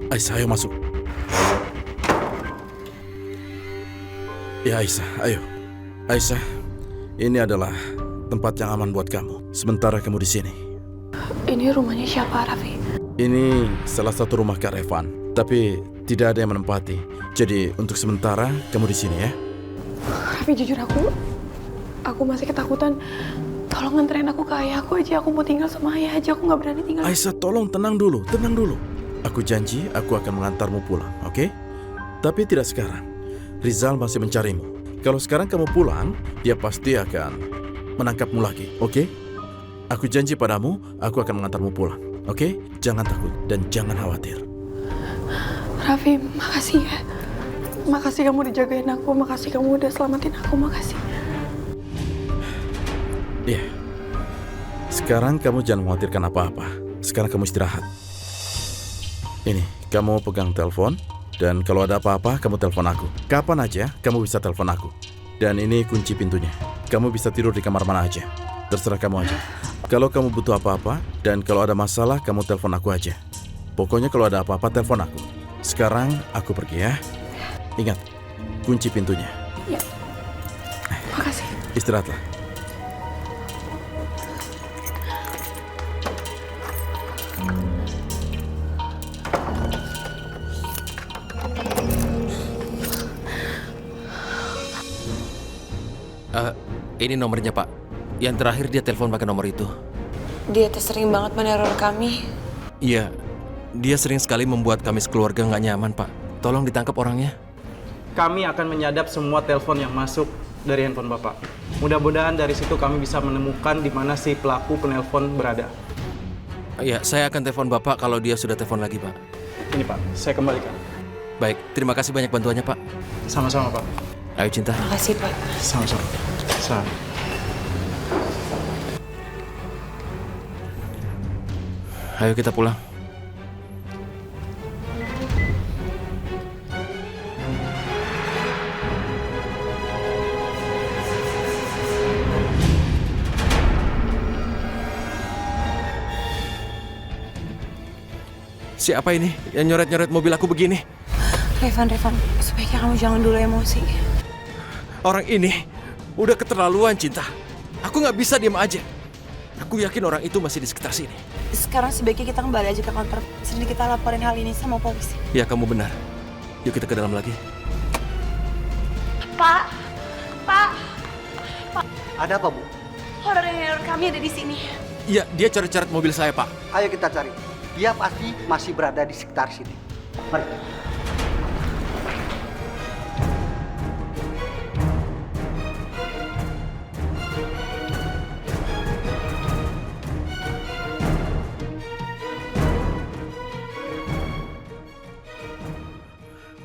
Aisyah, ayo masuk. Ya Aisyah, ayo. Aisyah, ini adalah tempat yang aman buat kamu. Sementara kamu di sini. Ini rumahnya siapa, Raffi? Ini salah satu rumah Kak Revan, tapi tidak ada yang menempati. Jadi untuk sementara kamu di sini ya. Raffi, jujur aku masih ketakutan. Tolong nganterin aku ke ayah aku aja. Aku mau tinggal sama ayah aja. Aku nggak berani tinggal. Aisyah, tolong tenang dulu, tenang dulu. Aku janji aku akan mengantarmu pulang, oke? Tapi tidak sekarang. Rizal masih mencarimu. Kalau sekarang kamu pulang, dia pasti akan menangkapmu lagi, oke? Aku janji padamu, aku akan mengantarmu pulang, oke? Jangan takut dan jangan khawatir. Raffi, makasih ya. Makasih kamu dijagain aku. Makasih kamu udah selamatin aku. Makasih. Iya. Sekarang kamu jangan mengkhawatirkan apa-apa. Sekarang kamu istirahat. Ini, kamu pegang telepon. Dan kalau ada apa-apa, kamu telepon aku. Kapan aja, kamu bisa telepon aku. Dan ini kunci pintunya. Kamu bisa tidur di kamar mana aja. Terserah kamu aja. Kalau kamu butuh apa-apa, dan kalau ada masalah, kamu telepon aku aja. Pokoknya kalau ada apa-apa, telepon aku. Sekarang, aku pergi ya. Ingat, kunci pintunya. Ya. Makasih. Istirahatlah. Ini nomornya, Pak. Yang terakhir dia telepon pakai nomor itu. Dia tuh sering banget meneror kami. Iya, dia sering sekali membuat kami sekeluarga nggak nyaman, Pak. Tolong ditangkap orangnya. Kami akan menyadap semua telepon yang masuk dari handphone Bapak. Mudah-mudahan dari situ kami bisa menemukan di mana si pelaku penelpon berada. Iya, saya akan telepon Bapak kalau dia sudah telepon lagi, Pak. Ini Pak, saya kembalikan. Baik, terima kasih banyak bantuannya, Pak. Sama-sama Pak. Ayo, Cinta. Makasih, Pak. Sama-sama. Sama. Ayo kita pulang. Siapa ini yang nyoret-nyoret mobil aku begini? Revan, sebaiknya kamu jangan dulu emosi. Orang ini udah keterlaluan, Cinta. Aku nggak bisa diam aja. Aku yakin orang itu masih di sekitar sini. Sekarang sebaiknya kita kembali aja ke kantor. Sini kita laporin hal ini sama polisi. Ya, kamu benar. Yuk kita ke dalam lagi. Pak. Ada apa, Bu? Orang yang neror kami ada di sini. Iya, dia coret-coret mobil saya, Pak. Ayo kita cari. Dia pasti masih berada di sekitar sini. Mari.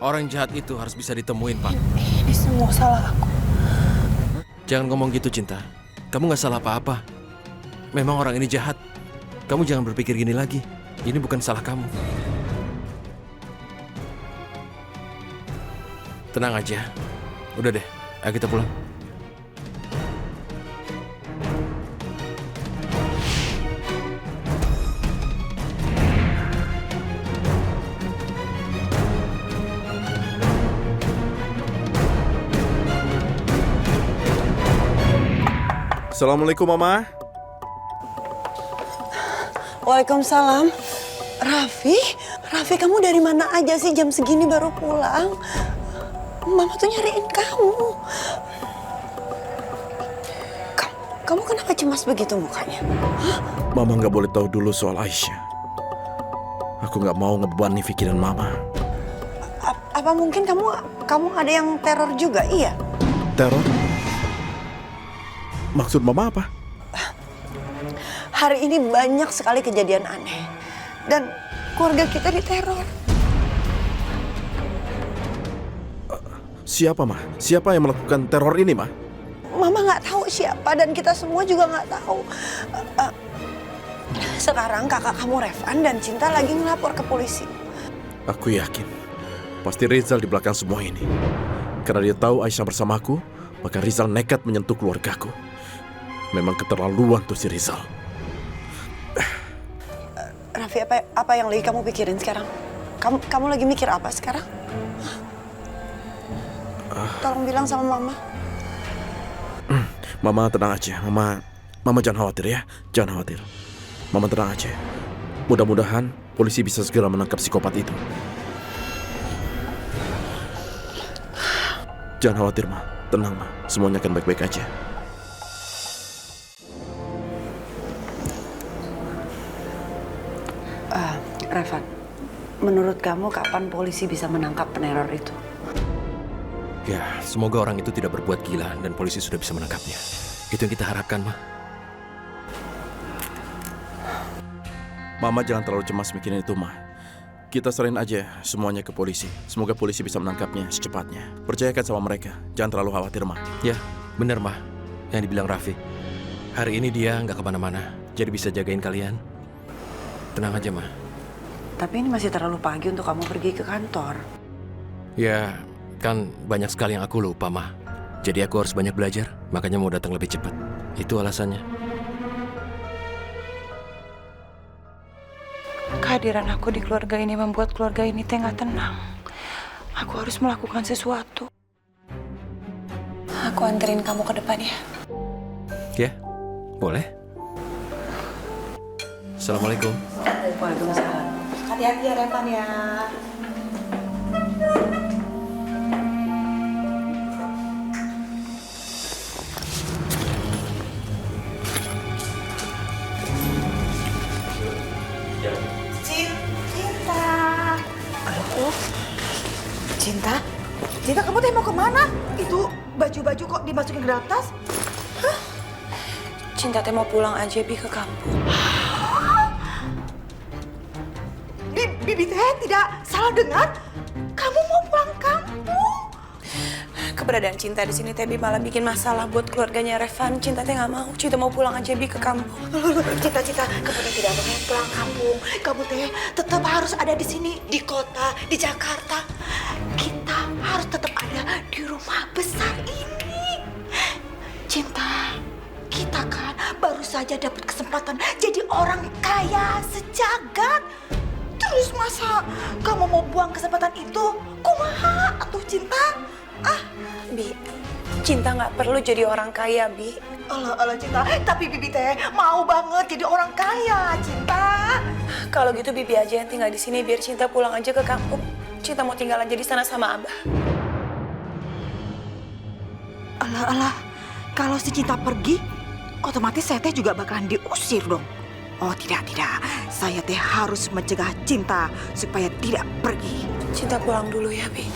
Orang jahat itu harus bisa ditemuin, Pak. Ini semua salah aku. Jangan ngomong gitu, Cinta. Kamu nggak salah apa-apa. Memang orang ini jahat. Kamu jangan berpikir gini lagi. Ini bukan salah kamu. Tenang aja. Udah deh, ayo kita pulang. Assalamualaikum, Mama. Waalaikumsalam. Raffi, kamu dari mana aja sih jam segini baru pulang? Mama tuh nyariin kamu. Kamu kenapa cemas begitu mukanya? Hah? Mama nggak boleh tahu dulu soal Aisyah. Aku nggak mau ngebebani pikiran Mama. Apa mungkin kamu ada yang teror juga? Iya. Teror? Maksud Mama apa? Hari ini banyak sekali kejadian aneh. Dan keluarga kita diteror. Siapa, Ma? Siapa yang melakukan teror ini, Ma? Mama nggak tahu siapa dan kita semua juga nggak tahu. Sekarang kakak kamu Revan dan Cinta lagi ngelapor ke polisi. Aku yakin pasti Rizal di belakang semua ini. Karena dia tahu Aisyah bersamaku, maka Rizal nekat menyentuh keluargaku. Memang keterlaluan tuh si Rizal. Raffi, apa yang lagi kamu pikirin sekarang? Kamu lagi mikir apa sekarang? Tolong bilang sama Mama. Mama tenang aja. Mama jangan khawatir ya. Jangan khawatir. Mama tenang aja. Mudah-mudahan polisi bisa segera menangkap psikopat itu. Jangan khawatir, Ma. Tenang, Ma. Semuanya akan baik-baik aja. Revan, menurut kamu kapan polisi bisa menangkap peneror itu? Ya, semoga orang itu tidak berbuat gila dan polisi sudah bisa menangkapnya. Itu yang kita harapkan, Ma. Mama jangan terlalu cemas mikirin itu, Ma. Kita serahin aja semuanya ke polisi. Semoga polisi bisa menangkapnya secepatnya. Percayakan sama mereka. Jangan terlalu khawatir, Ma. Ya, benar, Ma. Yang dibilang Raffi. Hari ini dia nggak kemana-mana, jadi bisa jagain kalian. Tenang aja, Ma. Tapi ini masih terlalu pagi untuk kamu pergi ke kantor. Ya, kan banyak sekali yang aku lupa, Ma. Jadi aku harus banyak belajar, makanya mau datang lebih cepat. Itu alasannya. Kehadiran aku di keluarga ini membuat keluarga ini nggak tenang. Aku harus melakukan sesuatu. Aku anterin kamu ke depan ya. Ya, boleh. Assalamualaikum. Waalaikumsalam. Hati-hati ya Revan ya. Cinta? Cinta, kamu teh mau kemana? Itu baju-baju kok dimasukin ke dalam tas? Cinta teh mau pulang aja Bi ke kampung. Bibi teh tidak salah dengar. Kamu mau pulang kampung? Keberadaan Cinta di sini teh Bi malah bikin masalah buat keluarganya Revan. Cinta teh nggak mau. Cinta mau pulang aja Bi ke kampung. Cinta, kamu teh tidak boleh pulang kampung. Kamu teh tetap harus ada di sini, di kota, di Jakarta. Kita harus tetap ada di rumah besar ini. Cinta, kita kan baru saja dapat kesempatan jadi orang kaya sejagat. Terus masa kamu mau buang kesempatan itu? Kumaha atuh Cinta? Bi, Cinta nggak perlu jadi orang kaya, Bi. Alah Cinta, tapi Bibi teh mau banget jadi orang kaya, Cinta. Kalau gitu Bibi aja yang tinggal di sini biar Cinta pulang aja ke kampung. Cinta mau tinggal aja di sana sama Abah. Alah, kalau si Cinta pergi, otomatis saya teh juga bakalan diusir dong. Oh tidak, saya teh harus mencegah Cinta supaya tidak pergi. Cinta pulang dulu ya, Bi.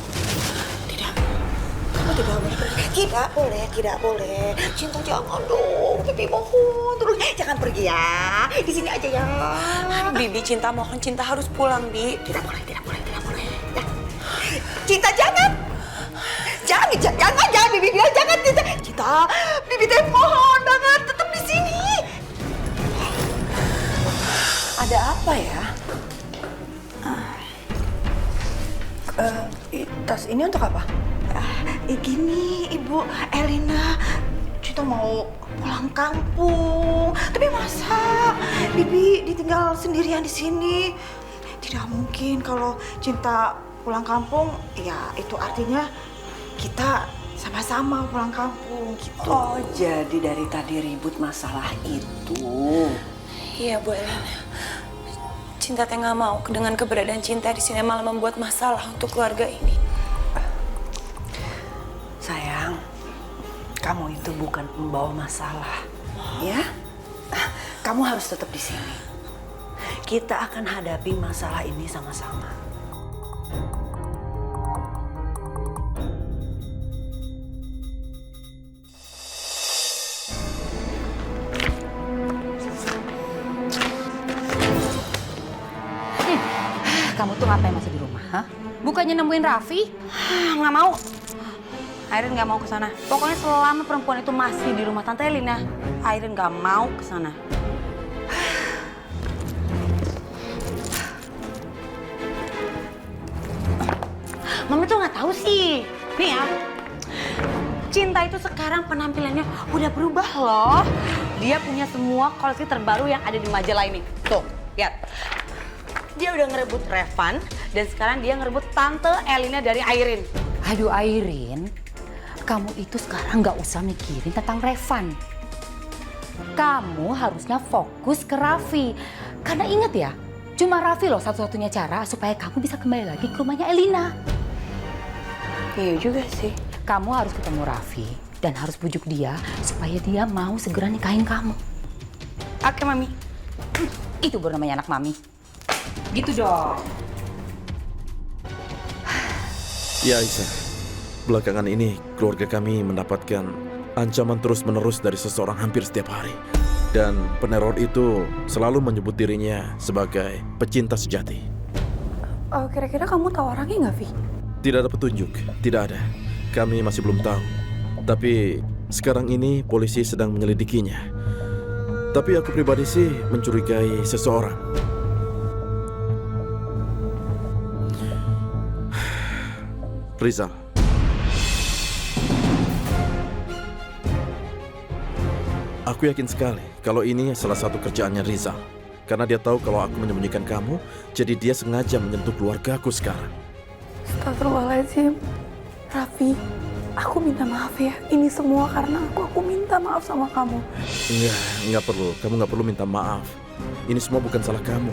Kamu tidak boleh pergi. Tidak boleh. Cinta jangan dong, Bibi mohon. Terus jangan pergi ya. Di sini aja ya. Bibi Cinta mohon, Cinta harus pulang, Bi. Tidak boleh. Ya. Cinta jangan, Bibi bilang jangan. Cinta, Bibi teh mohon banget tetap di sini. Ada apa ya? Tas ini untuk apa? Gini, Ibu Elina, Cinta mau pulang kampung. Tapi masa Bibi ditinggal sendirian di sini? Tidak mungkin kalau Cinta pulang kampung. Ya, itu artinya kita sama-sama pulang kampung gitu. Oh, jadi dari tadi ribut masalah itu. Iya, Bu Elina. Cinta teh nggak mau dengan keberadaan Cinta di sini malah membuat masalah untuk keluarga ini. Sayang, kamu itu bukan pembawa masalah, ya? Kamu harus tetap di sini. Kita akan hadapi masalah ini sama-sama. Kamu tuh ngapain masih di rumah, hah? Bukannya nemuin Raffi? Nggak mau. Airin nggak mau ke sana. Pokoknya selama perempuan itu masih di rumah Tante Elina, Airin nggak mau ke sana. Mama tuh nggak tahu sih. Nih ya, Cinta itu sekarang penampilannya udah berubah loh. Dia punya semua koleksi terbaru yang ada di majalah ini. Tuh, lihat. Dia udah ngerebut Revan, Dan sekarang dia ngerebut Tante Elina dari Airin. Aduh Airin, kamu itu sekarang nggak usah mikirin tentang Revan. Kamu harusnya fokus ke Raffi. Karena ingat ya, cuma Raffi loh satu-satunya cara supaya kamu bisa kembali lagi ke rumahnya Elina. Iya juga sih. Kamu harus ketemu Raffi dan harus bujuk dia supaya dia mau segera nikahin kamu. Oke, Mami. Itu baru namanya anak mami. Gitu dong. Ya Aisyah, belakangan ini keluarga kami mendapatkan ancaman terus-menerus dari seseorang hampir setiap hari. Dan peneror itu selalu menyebut dirinya sebagai pecinta sejati. Kira-kira kamu tahu orangnya nggak, Vi? Tidak ada petunjuk, tidak ada. Kami masih belum tahu. Tapi sekarang ini polisi sedang menyelidikinya. Tapi aku pribadi sih mencurigai seseorang. Rizal. Aku yakin sekali kalau ini salah satu kerjaannya Rizal. Karena dia tahu kalau aku menyembunyikan kamu, jadi dia sengaja menyentuh keluargaku sekarang. Astagfirullahaladzim. Raffi, aku minta maaf ya. Ini semua karena aku minta maaf sama kamu. Enggak perlu. Kamu nggak perlu minta maaf. Ini semua bukan salah kamu.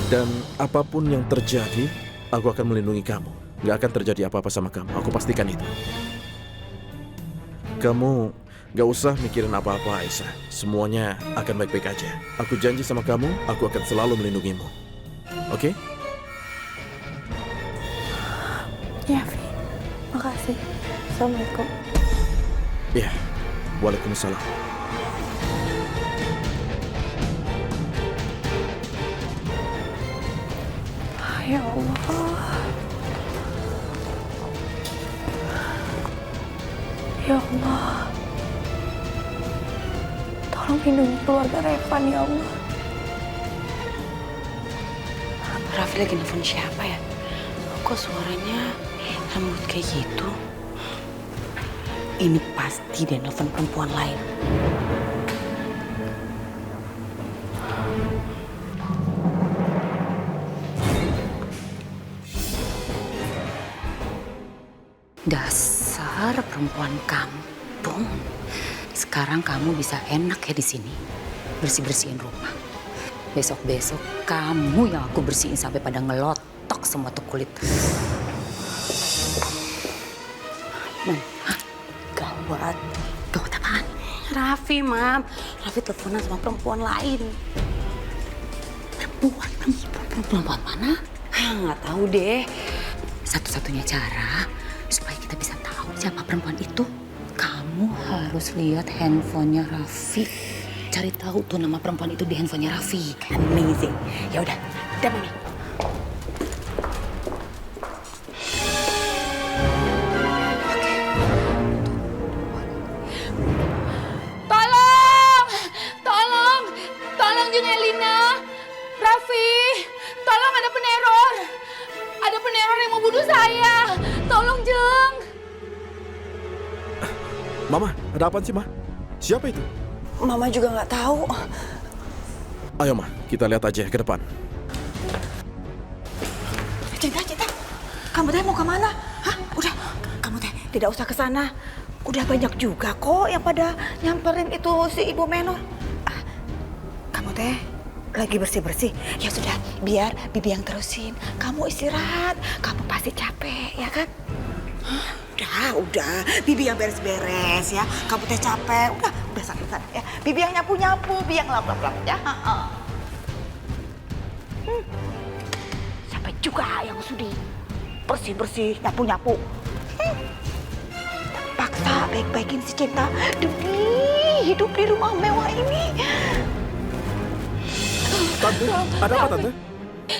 Dan apapun yang terjadi, aku akan melindungi kamu. Nggak akan terjadi apa-apa sama kamu. Aku pastikan itu. Kamu nggak usah mikirin apa-apa, Aisyah. Semuanya akan baik-baik aja. Aku janji sama kamu, aku akan selalu melindungimu. Oke? Ya, Vi. Makasih. Assalamualaikum. Ya. Waalaikumsalam. Ya Allah. Ya Allah. Tolong lindungi keluarga Revan, ya Allah. Raffi lagi nelfon siapa ya? Kok suaranya lembut kayak gitu? Ini pasti dia nelfon perempuan lain. Dasar perempuan kampung. Sekarang kamu bisa enak ya di sini. Bersih-bersihin rumah. Besok-besok kamu yang aku bersihin sampai pada ngelotok semua tuh kulit. Gawat. Gawat apaan? Raffi, Mam. Raffi teleponan sama perempuan lain. Perempuan mana? Nggak tahu deh. Satu-satunya cara supaya kita bisa tahu siapa perempuan itu, kamu harus lihat handphonenya Raffi. Cari tahu tuh nama perempuan itu di handphonenya Raffi. Amazing. Ya udah, Mami. Tolong Jeng Elina, Raffi, tolong ada peneror. Ada peneror yang mau bunuh saya. Tolong Jeng. Mama, ada apaan sih, Ma? Siapa itu? Mama juga nggak tahu. Ayo, Ma, kita lihat aja ke depan. Cinta, kamu teh mau kemana? Hah? Udah, kamu teh tidak usah ke sana. Udah banyak juga kok yang pada nyamperin itu si Ibu Menor. Kamu teh lagi bersih-bersih. Ya sudah, biar Bibi yang terusin. Kamu istirahat, kamu pasti capek, ya kan? Udah, Bibi yang beres-beres ya. Kamu teh capek, udah santai ya. Bibi yang nyapu-nyapu, Bibi yang lap-lap ya. Sampai juga yang sudi bersih-bersih, nyapu-nyapu. Paksa baik-baikin si Cinta demi hidup di rumah mewah ini. Tante, ada apa, Tante?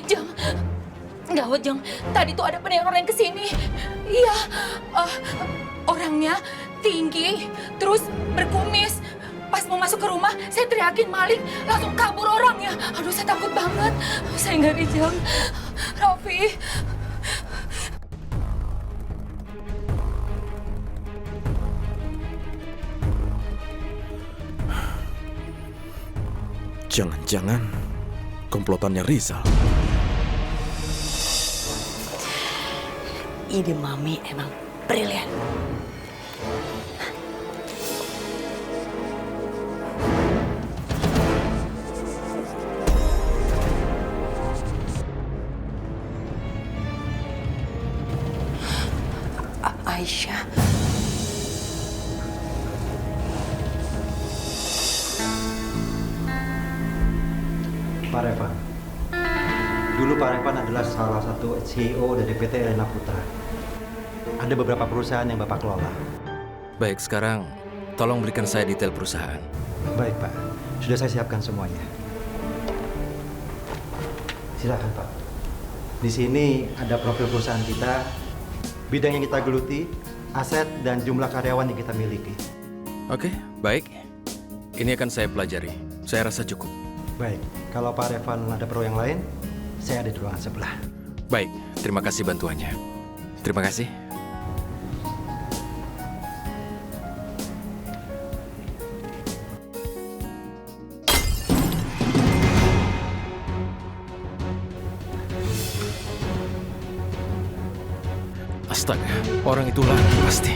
Jeng, gawat Jeng. Tadi tuh ada peneror yang kesini. Iya, orangnya tinggi, terus berkumis. Pas mau masuk ke rumah, saya teriakin maling, langsung kabur orangnya. Aduh, saya takut banget. Saya nggak di Jeng. Raffi. Jangan-jangan komplotannya Rizal. ide Mami emang brilian. Aisyah. Pak Revan. Dulu Pak Revan adalah salah satu CEO dari PT Elena Putra. Ada beberapa perusahaan yang Bapak kelola. Baik, sekarang tolong berikan saya detail perusahaan. Baik Pak, sudah saya siapkan semuanya. Silakan Pak. Di sini ada profil perusahaan kita, bidang yang kita geluti, aset dan jumlah karyawan yang kita miliki. Oke, baik. Ini akan saya pelajari. Saya rasa cukup. Baik, kalau Pak Revan ada perlu yang lain, saya ada di ruangan sebelah. Baik, terima kasih bantuannya. Terima kasih. Astaga, orang itu lagi pasti.